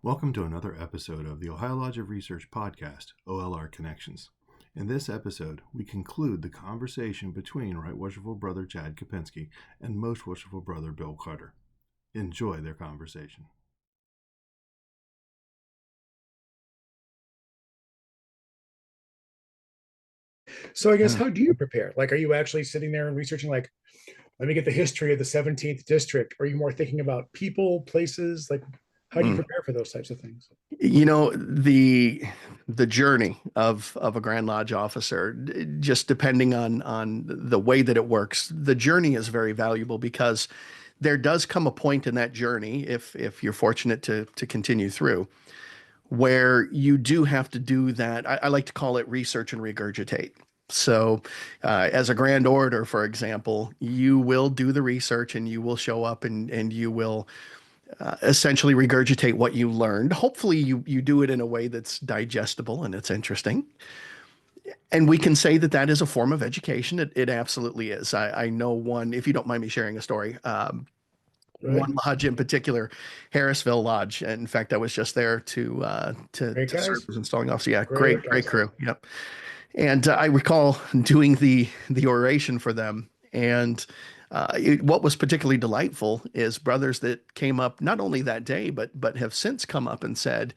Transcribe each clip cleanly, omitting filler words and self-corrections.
Welcome to another episode of the Ohio Lodge of Research podcast, OLR Connections. In this episode, we conclude the conversation between Right Worshipful Brother Chad Kopenski and Most Worshipful Brother Bill Carter. Enjoy their conversation. So I guess, how do you prepare? Like, are you actually sitting there and researching, like, let me get the history of the 17th district? Are you more thinking about people, places? Like, how do you prepare for those types of things? You know, the journey of a Grand Lodge officer, just depending on the way that it works, the journey is very valuable because there does come a point in that journey, if you're fortunate to continue through, where you do have to do that. I like to call it research and regurgitate. So, as a Grand Order, for example, you will do the research and you will show up and you will essentially regurgitate what you learned. Hopefully, you do it in a way that's digestible and it's interesting. And we can say that that is a form of education. It absolutely is. I know one, if you don't mind me sharing a story. One lodge in particular, Harrisville Lodge. In fact, I was just there to serve as installing officer. Yeah, great crew. Yep. And I recall doing the oration for them, and what was particularly delightful is brothers that came up not only that day, but have since come up and said,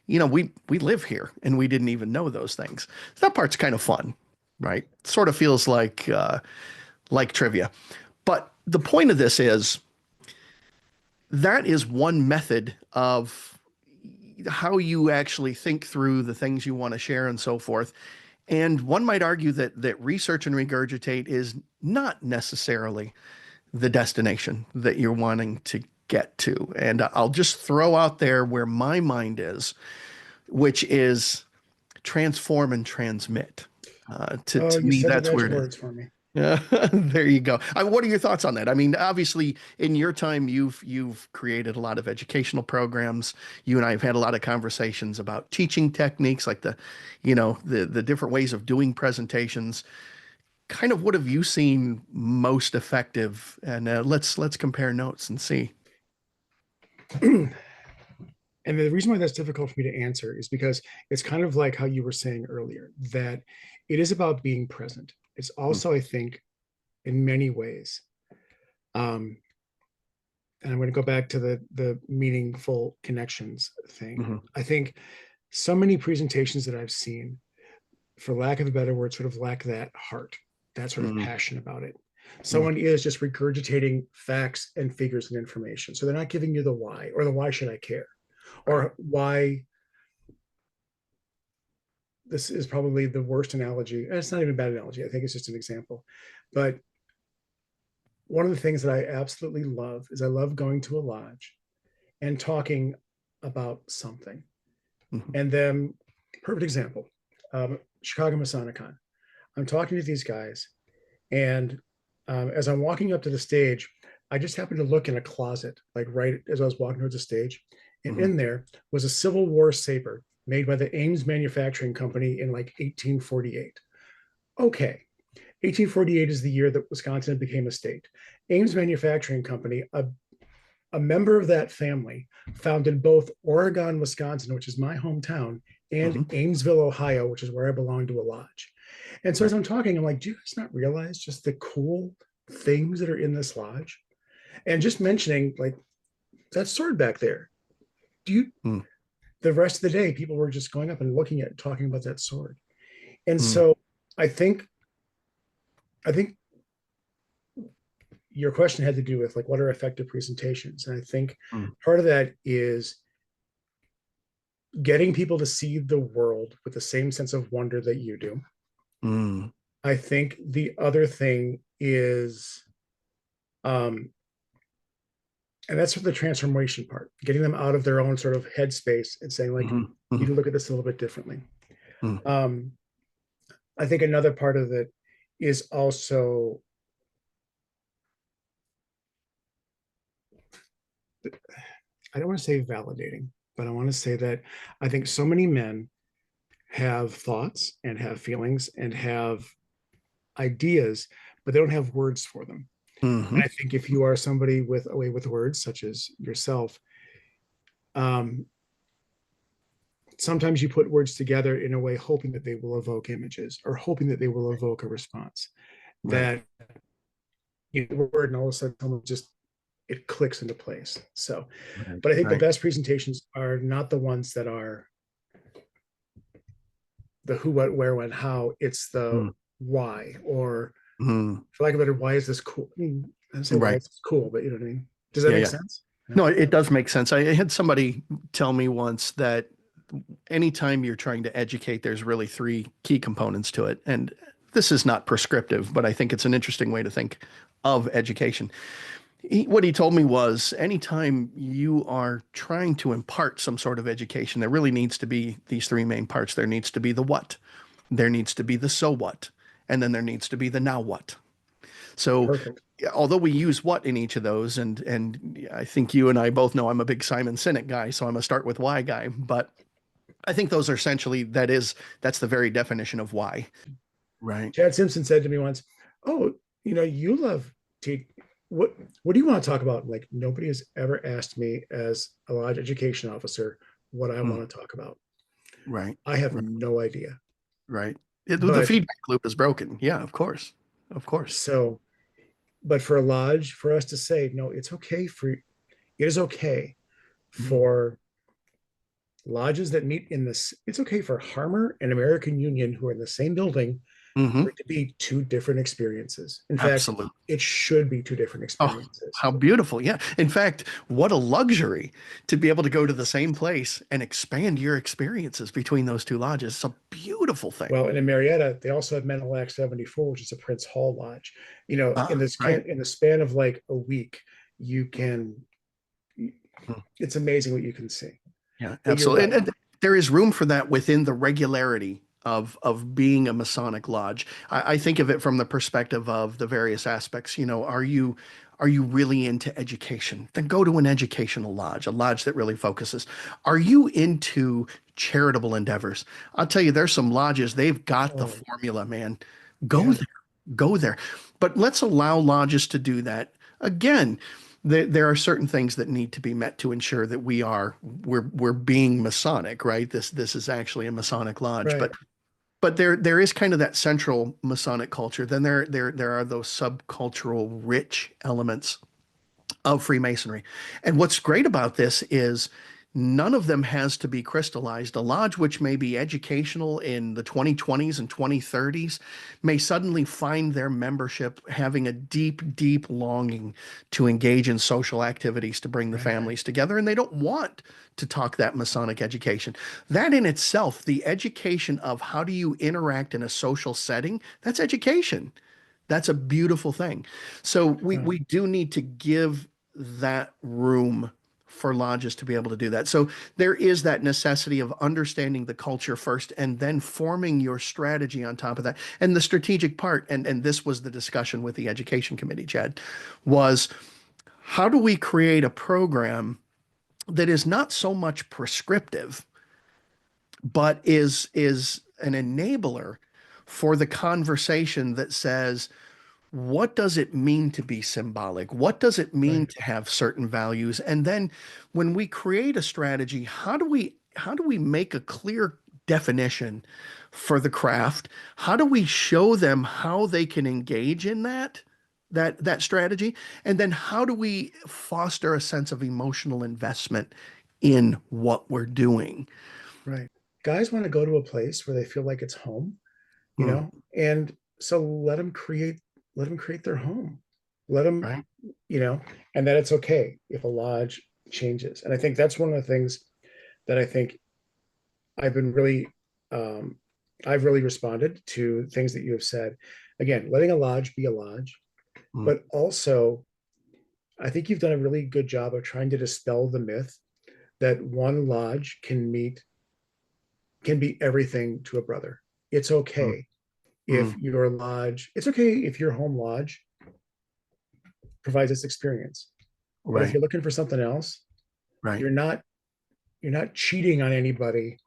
you know, we live here and we didn't even know those things. That part's kind of fun, right? Sort of feels like trivia. But the point of this is that is one method of how you actually think through the things you want to share and so forth. And one might argue that research and regurgitate is not necessarily the destination that you're wanting to get to. And I'll just throw out there where my mind is, which is transform and transmit. To me, that's where it is. For me. There you go. What are your thoughts on that? I mean, obviously, in your time, you've created a lot of educational programs. You and I have had a lot of conversations about teaching techniques, like the different ways of doing presentations. Kind of, what have you seen most effective? And let's compare notes and see. And the reason why that's difficult for me to answer is because it's kind of like how you were saying earlier, that it is about being present. It's also, I think, in many ways, and I'm going to go back to the meaningful connections thing. I think so many presentations that I've seen, for lack of a better word, sort of lack that heart, that sort of passion about it. Someone is just regurgitating facts and figures and information. So they're not giving you the why, or the why should I care, or why. This is probably the worst analogy. It's not even a bad analogy. I think it's just an example. But one of the things that I absolutely love is I love going to a lodge and talking about something. And then, perfect example, Chicago Masonicon. I'm talking to these guys, and as I'm walking up to the stage, I just happened to look in a closet, like right as I was walking towards the stage, and in there was a Civil War saber made by the Ames Manufacturing Company in like 1848. Okay, 1848 is the year that Wisconsin became a state. Ames Manufacturing Company, a member of that family, founded both Oregon, Wisconsin, which is my hometown, and Amesville, Ohio, which is where I belong to a lodge. And so as I'm talking, I'm like, do you guys not realize just the cool things that are in this lodge? And just mentioning, like, that sword back there. Do you the rest of the day, people were just going up and looking at, talking about that sword. And so I think your question had to do with, like, what are effective presentations? And I think part of that is getting people to see the world with the same sense of wonder that you do. I think the other thing is, and that's the transformation part, getting them out of their own sort of headspace and saying, like, you need to look at this a little bit differently. I think another part of it is also, I don't want to say validating, but I want to say that I think so many men have thoughts and have feelings and have ideas, but they don't have words for them. And I think if you are somebody with a way with words, such as yourself, sometimes you put words together in a way hoping that they will evoke images or hoping that they will evoke a response. Right. That you know, word and all of a sudden someone just it clicks into place. So, Right. but I think the Right. best presentations are not the ones that are the who, what, where, when, how. It's the Mm. why, or Mm. for lack of a better, why is this cool? I mean, I don't say why Right. it's cool, but you know what I mean. Does that Yeah. make Yeah. sense? No, it does make sense. I had somebody tell me once that anytime you're trying to educate, there's really three key components to it. And this is not prescriptive, but I think it's an interesting way to think of education. What he told me was anytime you are trying to impart some sort of education, there really needs to be these three main parts. There needs to be the what, there needs to be the so what, and then there needs to be the now what. So Perfect. although we use what in each of those, and I think you and I both know I'm a big Simon Sinek guy, so I'm a start with why guy, but I think those are essentially that's the very definition of why. Right. Chad Simpson said to me once, "Oh, you know, you love te- what? What do you want to talk about?" Like nobody has ever asked me as a lodge education officer what I Mm. want to talk about. Right. I have Right. no idea. Right. The But feedback loop is broken. Yeah, of course. Of course. so, but for a lodge, for us to say, no, it's okay for it is okay Mm. for lodges that meet in this. It's okay for Harmer and American Union, who are in the same building, Hmm. for it to be two different experiences. In fact, Absolutely. it should be two different Oh, experiences. how beautiful. Yeah. In fact, what a luxury to be able to go to the same place and expand your experiences between those two lodges. It's a beautiful thing. Well, and in Marietta, they also have Mental Act 74, which is a Prince Hall Lodge. You know, Ah, right. in the span of like a week, you can Mm. it's amazing what you can see. Yeah, But you're absolutely. right. And there is room for that within the regularity of being a Masonic lodge. I think of it from the perspective of the various aspects. You know, are you really into education? Then go to an educational lodge, a lodge that really focuses. Are you into charitable endeavors? I'll tell you, there's some lodges, they've got the Oh, formula, man. Go yeah, there. Go there. But let's allow lodges to do that. Again, there are certain things that need to be met to ensure that we're being Masonic, right? This is actually a Masonic lodge, right. but there is kind of that central Masonic culture. Then there are those subcultural rich elements of Freemasonry. And what's great about this is none of them has to be crystallized. A lodge which may be educational in the 2020s and 2030s may suddenly find their membership having a deep, deep longing to engage in social activities to bring the Right. families together, and they don't want to talk that Masonic education. That in itself, the education of how do you interact in a social setting, that's education. That's a beautiful thing. So Yeah. we do need to give that room for lodges to be able to do that. So there is that necessity of understanding the culture first and then forming your strategy on top of that. And the strategic part, and this was the discussion with the education committee, Chad, was how do we create a program that is not so much prescriptive, but is an enabler for the conversation that says, what does it mean to be symbolic? What does it mean Right. to have certain values? And then when we create a strategy, how do we make a clear definition for the craft? How do we show them how they can engage in that strategy? And then how do we foster a sense of emotional investment in what we're doing? Right. Guys want to go to a place where they feel like it's home, you Mm, know, and so let them create their home. Let them, right? you know, and that it's okay if a lodge changes. And I think that's one of the things that I think I've been really, um, I've really responded to things that you have said. Again, letting a lodge be a lodge, Mm, but also I think you've done a really good job of trying to dispel the myth that one lodge can be everything to a brother. It's mm, okay if mm. your lodge, it's okay if your home lodge provides this experience. But if Right, you're looking for something else, right. you're not you're not cheating on anybody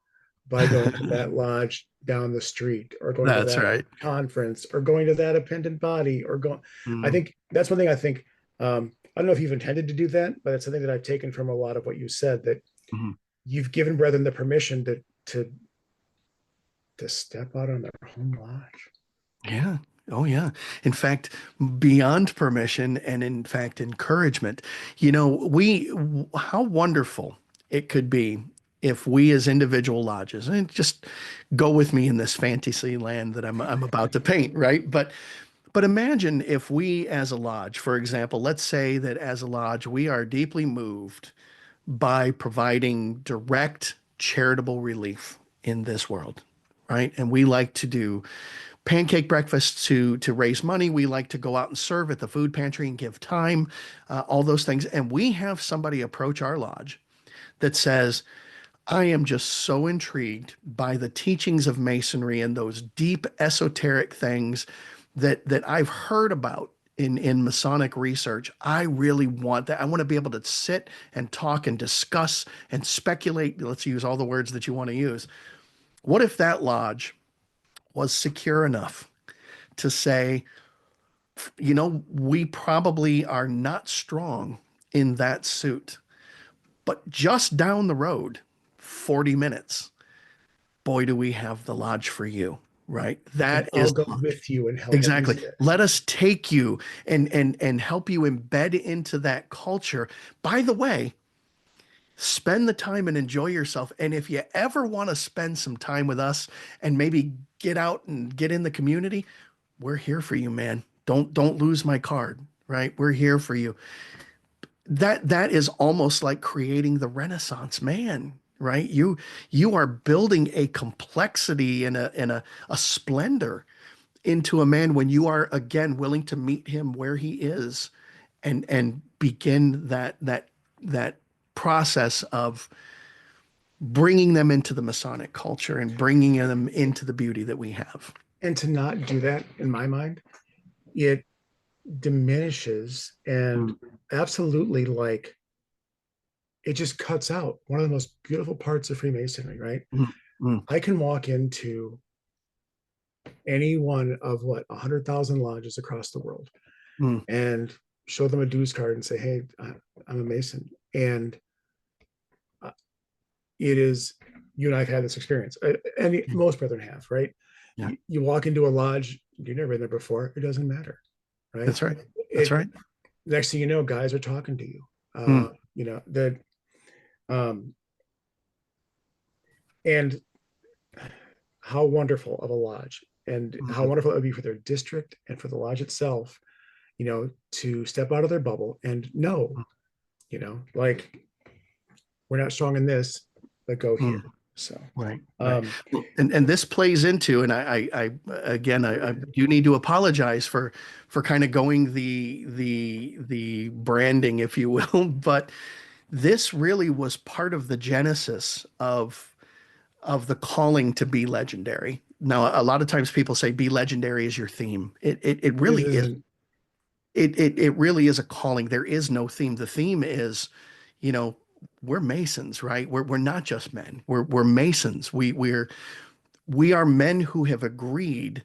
by going to that lodge down the street or going to That's that right. conference or going to that appendant body or going. I Mm, think that's one thing I think I don't know if you've intended to do that, but it's something that I've taken from a lot of what you said, that mhm. you've given brethren the permission to step out on their home lodge. Yeah. Oh, yeah. In fact, beyond permission and in fact, encouragement, how wonderful it could be if we as individual lodges, and just go with me in this fantasy land that I'm about to paint, right? But imagine if we as a lodge, for example, let's say that as a lodge, we are deeply moved by providing direct charitable relief in this world, right? And we like to do pancake breakfasts to raise money. We like to go out and serve at the food pantry and give time, all those things. And we have somebody approach our lodge that says, I am just so intrigued by the teachings of Masonry and those deep esoteric things that I've heard about in Masonic research. I really want that. I want to be able to sit and talk and discuss and speculate. Let's use all the words that you want to use. What if that lodge was secure enough to say, we probably are not strong in that suit, but just down the road, 40 minutes, boy, do we have the lodge for you, right? And That I'll is go with you and help you exactly. see it. Let us take you and help you embed into that culture. By the way, spend the time and enjoy yourself. And if you ever want to spend some time with us and maybe get out and get in the community, we're here for you, man. Don't lose my card, right? We're here for you. That is almost like creating the Renaissance man, right? You are building a complexity and a splendor into a man when you are again willing to meet him where he is and begin that process of bringing them into the Masonic culture and bringing them into the beauty that we have. And to not do that, in my mind, it diminishes and absolutely, like, it just cuts out one of the most beautiful parts of Freemasonry, right? Mm. I can walk into any one of 100,000 lodges across the world Mm. and show them a dues card and say, hey, I'm a Mason. And it is, you and I have had this experience, and most brethren have, right? Yeah. You walk into a lodge, you've never been there before, it doesn't matter, right? That's right. That's right. Next thing you know, guys are talking to you. That and how wonderful of a lodge, and how wonderful it would be for their district and for the lodge itself, to step out of their bubble and know, like, we're not strong in this, but go here. So right. And this plays into, and I do need to apologize for kind of going the branding, if you will, but this really was part of the genesis of the calling to be legendary. Now, a lot of times people say be legendary is your theme. It really is. It really is a calling. There is no theme. The theme is, we're Masons, right? We're not just men. We're Masons. We are men who have agreed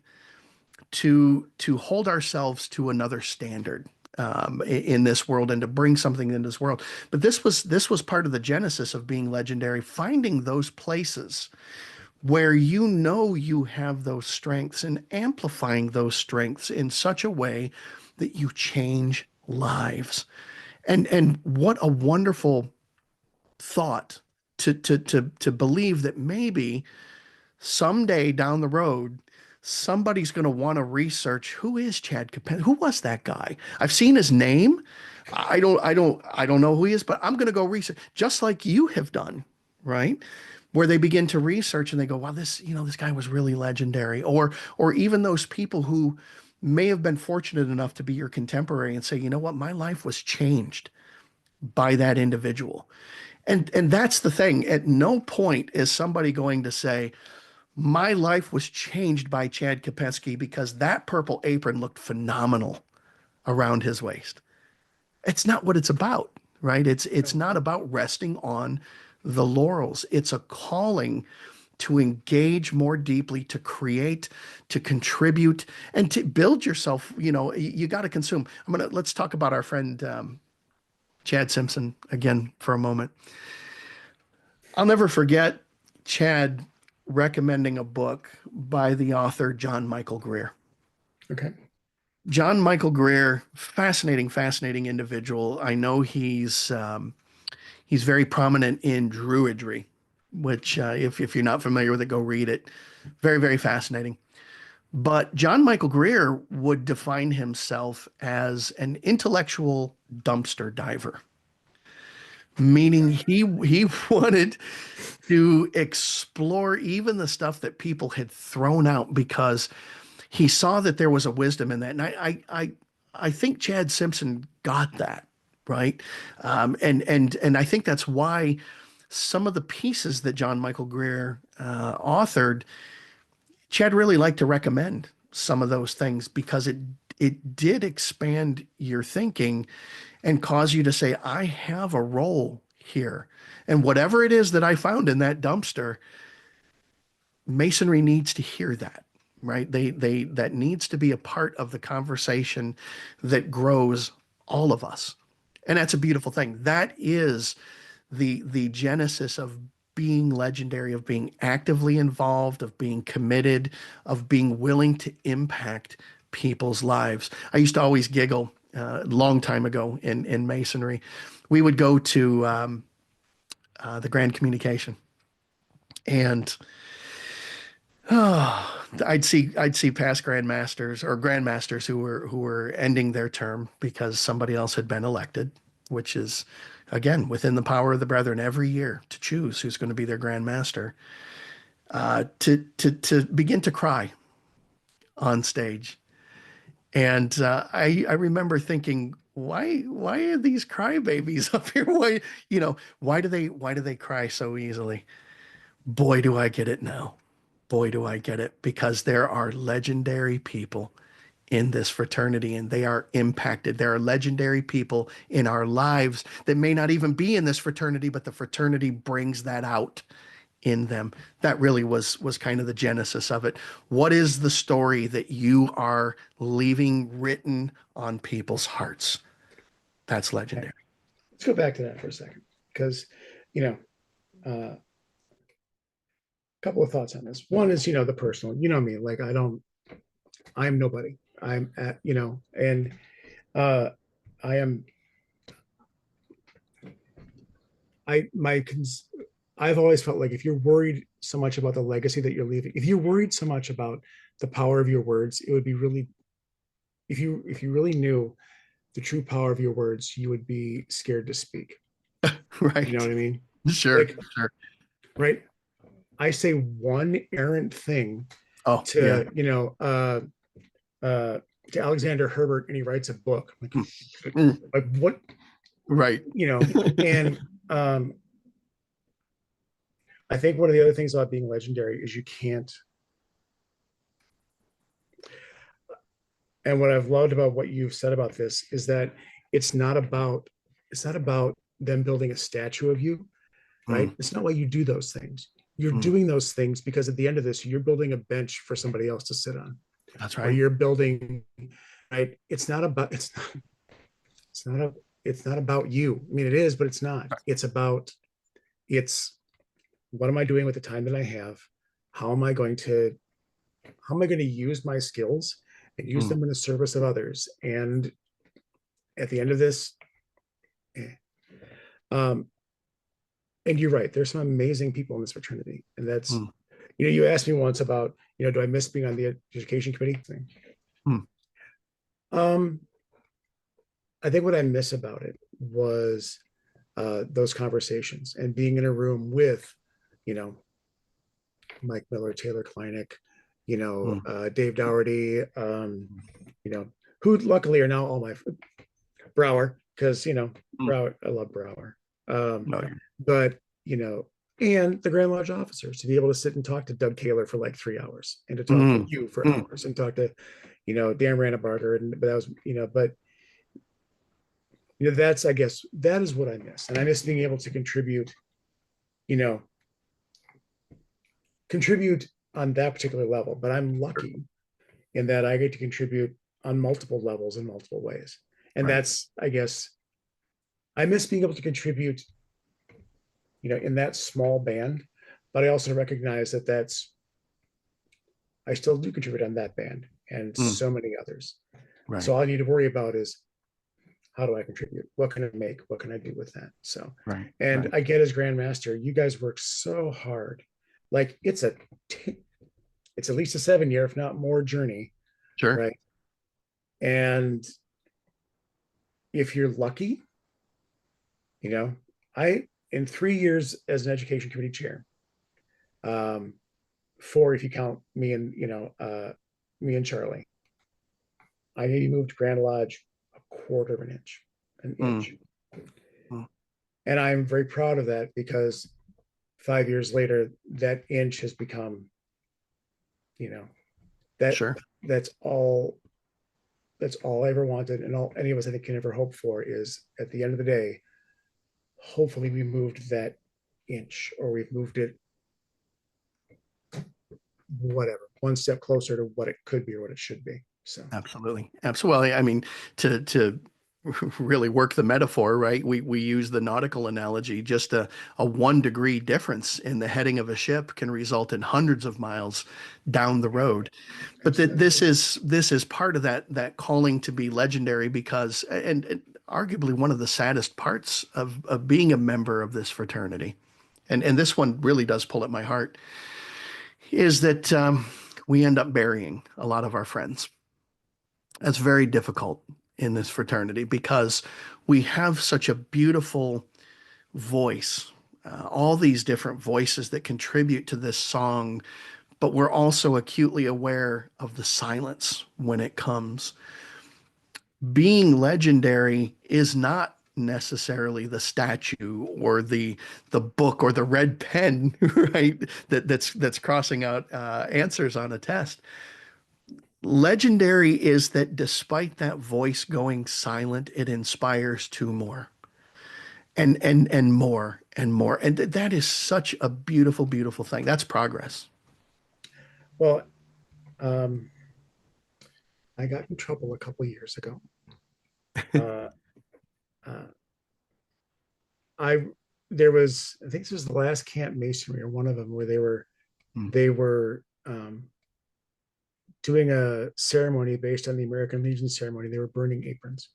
to hold ourselves to another standard in this world and to bring something into this world. But this was part of the genesis of being legendary, finding those places where you have those strengths and amplifying those strengths in such a way that you change lives. And what a wonderful thought to believe that maybe someday down the road, somebody's going to want to research who is Chad Kopenski. Who was that guy? I've seen his name. I don't know who he is, but I'm going to go research, just like you have done, right? Where they begin to research and they go, wow, this guy was really legendary. Or even those people who may have been fortunate enough to be your contemporary and say, you know what, my life was changed by that individual. And that's the thing. At no point is somebody going to say, my life was changed by Chad Kopenski because that purple apron looked phenomenal around his waist. It's not what it's about, right? It's not about resting on the laurels. It's a calling to engage more deeply, to create, to contribute, and to build yourself. You got to consume. Let's talk about our friend Chad Simpson again for a moment. I'll never forget Chad recommending a book by the author John Michael Greer. Okay. John Michael Greer, fascinating individual. I know he's very prominent in Druidry, which if you're not familiar with it, go read it. Very fascinating. But John Michael Greer would define himself as an intellectual dumpster diver, meaning he wanted to explore even the stuff that people had thrown out because he saw that there was a wisdom in that. And I think Chad Simpson got that, right? And I think that's why some of the pieces that John Michael Greer authored, Chad really liked to recommend some of those things because it did expand your thinking and cause you to say, I have a role here. And whatever it is that I found in that dumpster, Masonry needs to hear that, right? That needs to be a part of the conversation that grows all of us. And that's a beautiful thing. That is the genesis of being legendary, of being actively involved, of being committed, of being willing to impact people's lives. I used to always giggle a long time ago in Masonry. We would go to the Grand Communication, and I'd see past grandmasters or grandmasters who were ending their term because somebody else had been elected, which is again within the power of the brethren every year to choose who's going to be their grandmaster. To begin to cry on stage, and I remember thinking, why are these crybabies up here? Why do they cry so easily? Boy, do I get it now. Boy, do I get it, because there are legendary people in this fraternity and they are impacted. There are legendary people in our lives that may not even be in this fraternity, but the fraternity brings that out in them. That really was kind of the genesis of it. What is the story that you are leaving written on people's hearts? That's legendary. Let's go back to that for a second, because, a couple of thoughts on this. One is, the personal, me, like, I'm nobody. I'm at, and I am, I've always felt like if you're worried so much about the legacy that you're leaving, if you're worried so much about the power of your words, it would be really, if you really knew the true power of your words, you would be scared to speak. Right. You know what I mean? Sure. Right. I say one errant thing to Alexander Herbert, and he writes a book. Like what? Right. And I think one of the other things about being legendary is you can't. And what I've loved about what you've said about this is that it's not about them building a statue of you, right? It's not why you do those things. You're doing those things because at the end of this, you're building a bench for somebody else to sit on. That's right. Or you're building, right? It's not about you. I mean, it is, but it's not. It's what am I doing with the time that I have? How am I going to use my skills and use them in the service of others? And at the end of this, and you're right, there's some amazing people in this fraternity. And that's, you asked me once about, do I miss being on the education committee thing? I think what I miss about it was those conversations and being in a room with, Mike Miller, Taylor Kleinig, Dave Dougherty, who luckily are now all my Brower, because Brower, I love Brower. But and the Grand Lodge officers, to be able to sit and talk to Doug Kaler for like 3 hours, and to talk to you for hours, and talk to Dan Ranabarger, and but that was that's, I guess, that is what I miss. And I miss being able to contribute on that particular level. But I'm lucky in that I get to contribute on multiple levels in multiple ways. And that's, I guess, I miss being able to contribute, in that small band, but I also recognize that I still do contribute on that band and so many others. Right. So all I need to worry about is, how do I contribute? What can I make? What can I do with that? So, Right. and I get as Grandmaster, you guys work so hard. Like it's at least a 7-year, if not more, journey. Sure. Right. And if you're lucky, in 3 years as an education committee chair, 4 if you count me and me and Charlie, I maybe moved Grand Lodge a quarter of an inch. And I'm very proud of that, because 5 years later, that inch has become, Sure. that's all I ever wanted, and all any of us I think can ever hope for is, at the end of the day, hopefully we moved that inch, or we've moved it, whatever, one step closer to what it could be or what it should be. So Absolutely. I mean, to really work the metaphor, right? We use the nautical analogy. Just a 1 degree difference in the heading of a ship can result in hundreds of miles down the road. But this is part of that calling to be legendary, because and arguably one of the saddest parts of being a member of this fraternity, and this one really does pull at my heart, is that we end up burying a lot of our friends. That's very difficult in this fraternity, because we have such a beautiful voice, all these different voices that contribute to this song, but we're also acutely aware of the silence when it comes. Being legendary is not necessarily the statue or the book or the red pen, right? That's crossing out answers on a test. Legendary is that despite that voice going silent, it inspires 2 more and more and more. And that is such a beautiful, beautiful thing. That's progress. Well, I got in trouble a couple of years ago. I think this was the last Camp Masonry, or one of them, where they were doing a ceremony based on the American Legion ceremony. They were burning aprons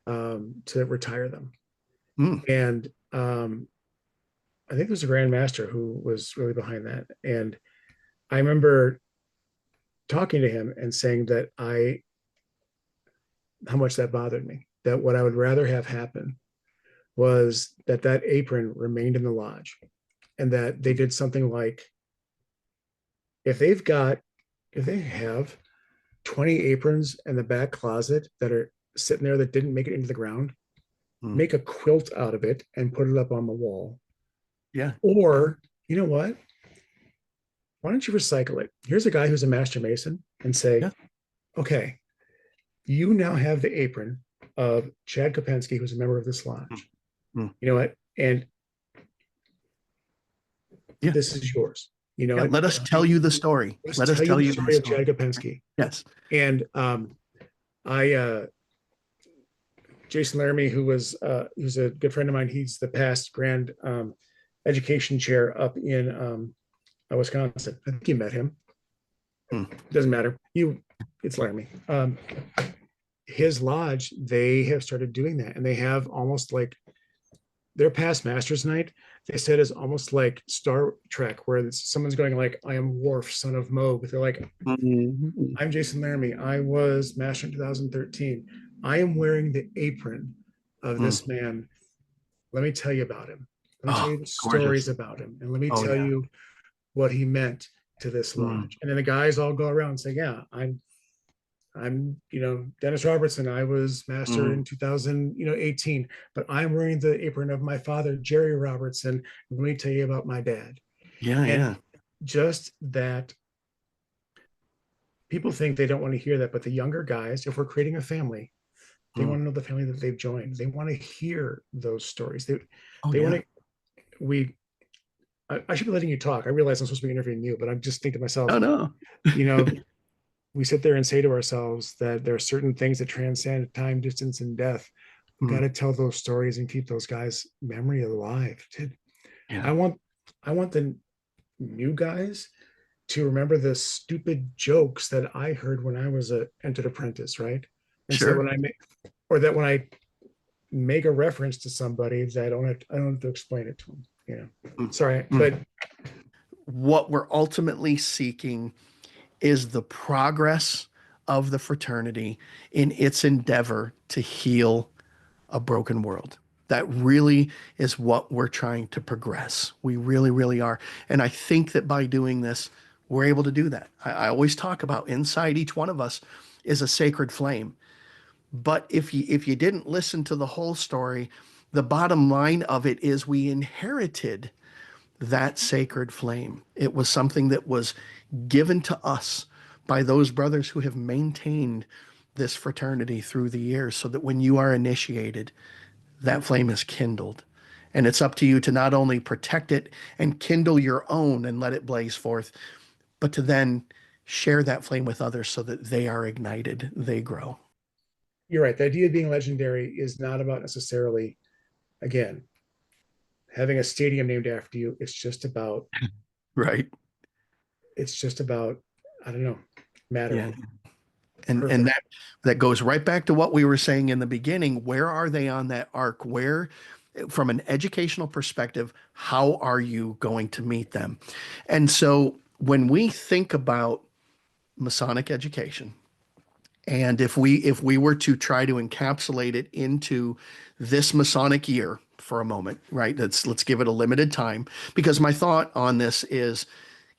to retire them. And I think there's a Grand Master who was really behind that. And I remember talking to him and saying that how much that bothered me, that what I would rather have happen was that apron remained in the lodge, and that they did something like, if they have 20 aprons in the back closet that are sitting there that didn't make it into the ground, make a quilt out of it and put it up on the wall. Yeah. Or, you know what? Why don't you recycle it? Here's a guy who's a master mason, and say, okay, you now have the apron of Chad Kopenski, who's a member of this lodge. You know what? And this is yours. Let us tell you the story. Let us tell you the story of Chad Kopenski. Yes. And Jason Laramie, who's a good friend of mine, he's the past grand education chair up in Wisconsin. I think you met him. Doesn't matter. It's Laramie. His lodge, they have started doing that, and they have almost like their past Masters Night, they said, is almost like Star Trek, where someone's going like, I am Worf, son of Moog. They're like, I'm Jason Laramie. I was Master in 2013. I am wearing the apron of this man. Let me tell you about him. Let me tell you the stories about him. And let me tell you what he meant to this lodge. And then the guys all go around and say, yeah, I'm Dennis Robertson. I was master in 2018, but I'm wearing the apron of my father, Jerry Robertson. Let me tell you about my dad. Just that, people think they don't want to hear that, but the younger guys, if we're creating a family, they want to know the family that they've joined. They want to hear those stories. They want to. I should be letting you talk. I realize I'm supposed to be interviewing you, but I'm just thinking to myself, we sit there and say to ourselves that there are certain things that transcend time, distance, and death. We got to tell those stories and keep those guys' memory alive. I want new guys to remember the stupid jokes that I heard when I was a entered apprentice, right? And so Sure. when I make, or that when I make a reference to somebody, that I don't have to explain it to them. Mm. Sorry, Mm. but What we're ultimately seeking is the progress of the fraternity in its endeavor to heal a broken world. That really is what we're trying to progress. We really, really are. And I think that by doing this, we're able to do that. I always talk about inside each one of us is a sacred flame. But if you didn't listen to the whole story, the bottom line of it is we inherited that sacred flame. It was something that was given to us by those brothers who have maintained this fraternity through the years so that when you are initiated, that flame is kindled. And it's up to you to not only protect it and kindle your own and let it blaze forth, but to then share that flame with others so that they are ignited, they grow. you're right. The idea of being legendary is not about necessarily, again, having a stadium named after you. Right. It's just about, I don't know, matter. Yeah. And Perfect. that goes right back to what we were saying in the beginning. Where are they on that arc? Where, from an educational perspective, how are you going to meet them? And so when we think about Masonic education, and if we were to try to encapsulate it into this Masonic year for a moment, right? Let's give it a limited time, because my thought on this is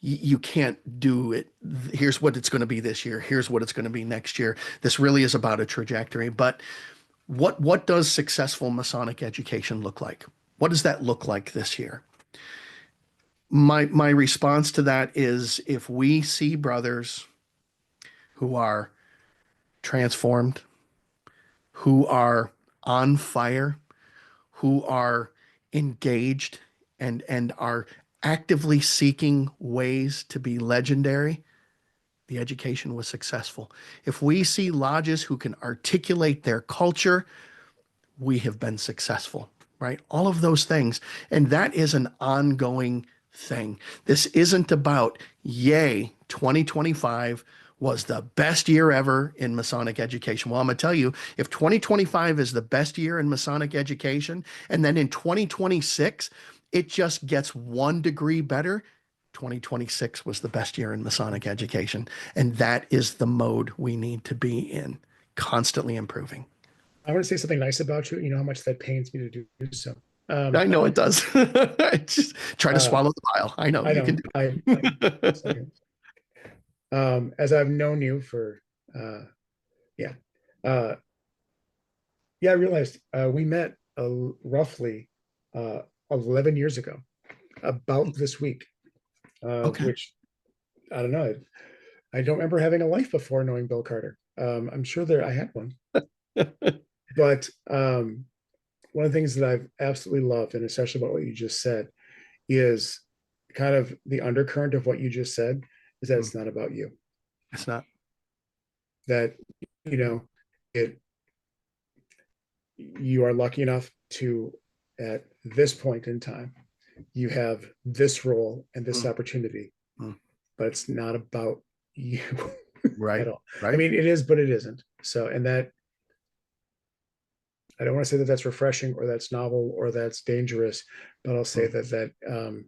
you can't do it. Here's what it's going to be this year. Here's what it's going to be next year. This really is about a trajectory. But what does successful Masonic education look like? What does that look like this year? My response to that is if we see brothers who are transformed, who are on fire, who are engaged and are actively seeking ways to be legendary, the education was successful. If we see lodges who can articulate their culture, we have been successful, right? All of those things. And that is an ongoing thing. This isn't about, yay, 2025 was the best year ever in Masonic education. Well, I'm going to tell you, if 2025 is the best year in Masonic education, and then in 2026, it just gets 1 degree better, 2026 was the best year in Masonic education. And that is the mode we need to be in, constantly improving. I want to say something nice about you. You know how much that pains me to do so. I know it does. Just try to Uh, swallow the bile. I know I you can know. do I it. second. As I've known you for, uh, yeah, uh, yeah, I realized we met roughly uh, 11 years ago, about this week, Okay. which I don't know. I don't remember having a life before knowing Bill Carter. I'm sure there I had one, but one of the things that I've absolutely loved, and especially about what you just said, is kind of the undercurrent of what you just said is that Mm, it's not about you. it's not. That you know, it you are lucky enough to, at this point in time, you have this role and this Mm, opportunity, mm. but it's not about you Right. at all. I Right. mean, it is, but it isn't. So, and that I don't want to say that that's refreshing or that's novel or that's dangerous, but I'll say Mm, that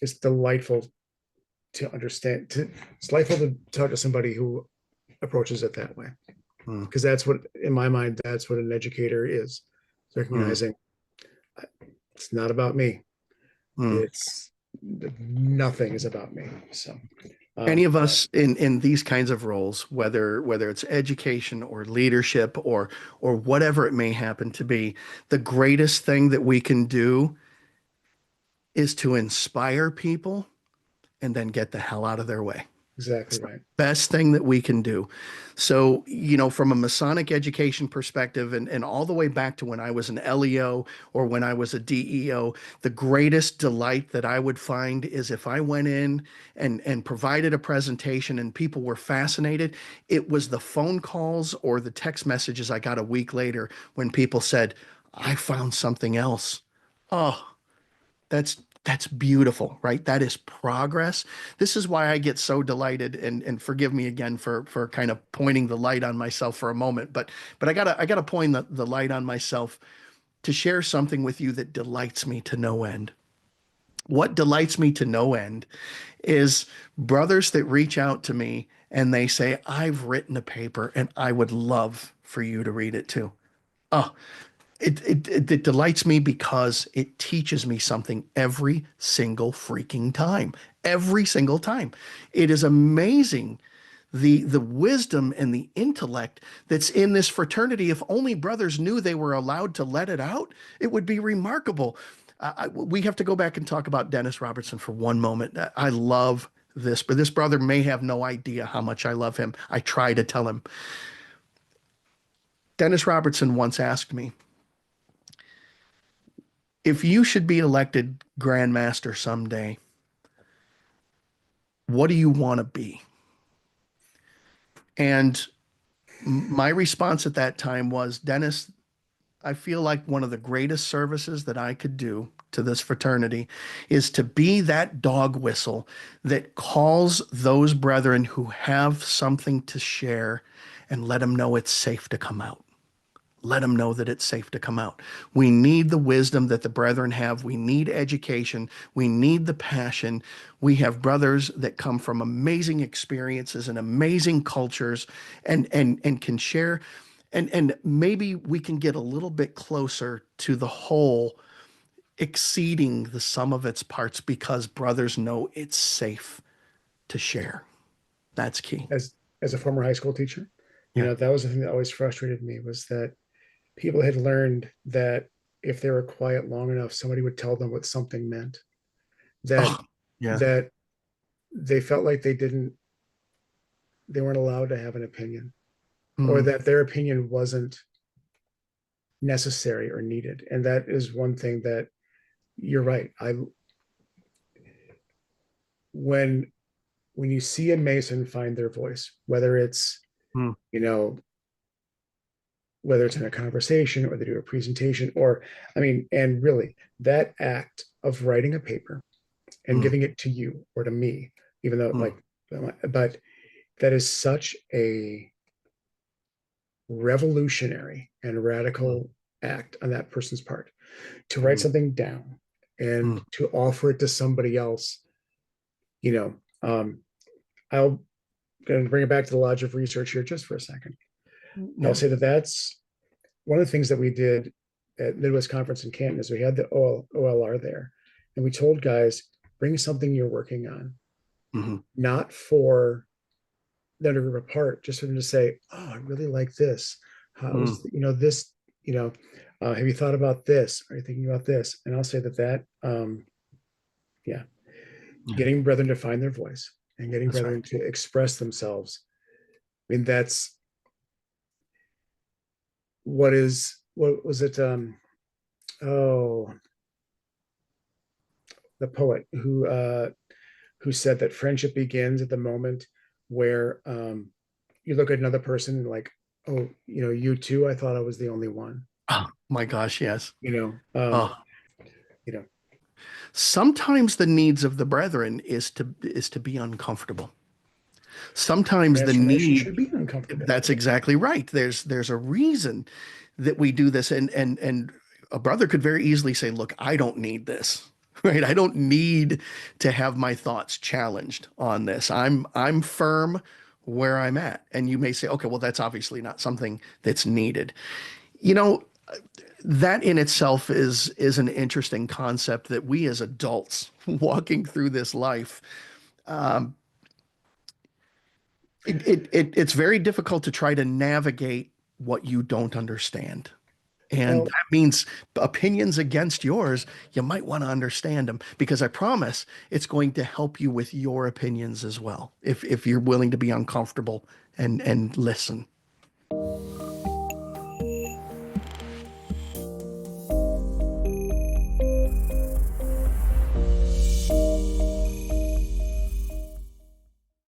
it's delightful to understand. It's delightful to talk to somebody who approaches it that way, mm, because that's what, in my mind, that's what an educator is. mm, Recognizing it's not about me. mm. It's nothing is about me. So, Any um, of us in these kinds of roles, whether it's education or leadership or whatever it may happen to be, the greatest thing that we can do is to inspire people and then get the hell out of their way. exactly It's the right. best thing that we can do. So, from a Masonic education perspective, and all the way back to when I was an LEO or when I was a DEO, the greatest delight that I would find is if I went in and provided a presentation and people were fascinated, it was the phone calls or the text messages I got a week later when people said, I found something else. Oh, that's That's beautiful, right? That is progress. This is why I get so delighted, and forgive me again for kind of pointing the light on myself for a moment, but I gotta point the light on myself to share something with you that delights me to no end. What delights me to no end is brothers that reach out to me and they say, I've written a paper and I would love for you to read it too. Oh, it delights me because it teaches me something every single freaking time. Every single time. It is amazing the wisdom and the intellect that's in this fraternity. If only brothers knew they were allowed to let it out, it would be remarkable. We have to go back and talk about Dennis Robertson for one moment. I love this, but this brother may have no idea how much I love him. I try to tell him. Dennis Robertson once asked me, if you should be elected Grand Master someday, what do you want to be? And my response at that time was, Dennis, I feel like one of the greatest services that I could do to this fraternity is to be that dog whistle that calls those brethren who have something to share and let them know it's safe to come out. Let them know that it's safe to come out. We need the wisdom that the brethren have. We need education. We need the passion. We have brothers that come from amazing experiences and amazing cultures and can share. And maybe we can get a little bit closer to the whole exceeding the sum of its parts because brothers know it's safe to share. That's key. As a former high school teacher, Yeah. that was the thing that always frustrated me, was that people had learned that if they were quiet long enough, somebody would tell them what something meant. That Oh, yeah. that they felt like they weren't allowed to have an opinion, or Mm, that their opinion wasn't necessary or needed. And that is one thing that you're right. When you see a Mason find their voice, whether it's mm, you know whether it's in a conversation or they do a presentation, or and really that act of writing a paper and mm, giving it to you or to me, even though mm, but that is such a revolutionary and mm, radical act on that person's part, to write mm, something down and mm. to offer it to somebody else. you know um I'll going to bring it back to the Lodge of Research here just for a second. I'll Yeah. say that that's one of the things that we did at Midwest Conference in Canton. Is we had the OLR there, and we told guys, bring something you're working on, Mhm. not for them to rip apart, just for them to say, oh, I really like this. How Mm. was this, have you thought about this? Are you thinking about this? And I'll say yeah, Yeah. getting brethren to find their voice and getting That's right. brethren to express themselves. That's what was it? Oh, the poet who said that friendship begins at the moment where you look at another person and like, oh, you too. I thought I was the only one. Oh my gosh, yes. You know, um, Oh, you know, sometimes the needs of the brethren is to be uncomfortable. Sometimes the transformation need, should be uncomfortable. that's exactly right. There's a reason that we do this, and a brother could very easily say, "Look, I don't need this." Right? I don't need to have my thoughts challenged on this. I'm firm where I'm at. And you may say, "Okay, well that's obviously not something that's needed." You know, that in itself is an interesting concept that we as adults walking through this life, um, it's very difficult to try to navigate what you don't understand. And Well, that means opinions against yours, you might want to understand them because I promise it's going to help you with your opinions as well if you're willing to be uncomfortable and listen.